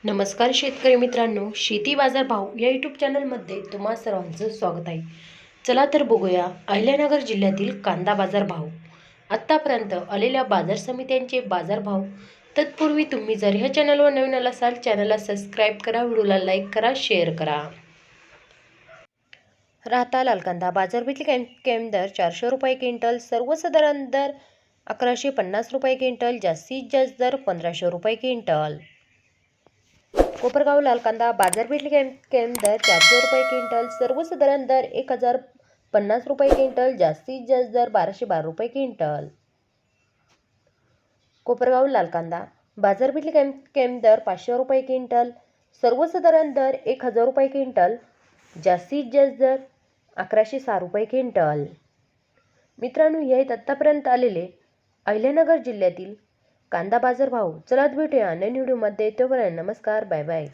नमस्कार शेतकरी मित्रांनो, शेती बाजार भाव या यूट्यूब चॅनलमध्ये तुम्हा सर्वांचं स्वागत आहे. चला तर बघूया अहिल्यानगर जिल्ह्यातील कांदा बाजार भाव. आत्तापर्यंत आलेल्या बाजार समित्यांचे बाजार भाव. तत्पूर्वी तुम्ही जर ह्या चॅनलवर नवीन असाल, चॅनलला सबस्क्राईब करा, व्हिडिओला लाईक करा, शेअर करा. राहता लाल कांदा बाजारपेठेतील कॅम्प दर 400 रुपये क्विंटल, सर्वसाधारण दर 1150 रुपये क्विंटल, जास्तीत जास्त दर 1500 रुपये क्विंटल. कोपरगाव लाल कांदा बाजारपेठेतील कॅम्प दर 400 रुपये क्विंटल, सर्वसाधारण दर 1050 रुपये क्विंटल, जास्तीत जास्त दर 1212 रुपये क्विंटल. कोपरगाव लाल कांदा बाजारपेठेतील कॅम्प दर 500 रुपये क्विंटल, सर्वसाधारण दर 1000 रुपये क्विंटल, जास्तीत जास्त दर 1106 रुपये क्विंटल. मित्रांनो, हे आहेत आत्तापर्यंत आलेले अहिल्यानगर जिल्ह्यातील कांदा बाजार भाव. चला भेटूया नवीन व्हिडिओमध्ये. तोपर्यंत नमस्कार, बाय बाय.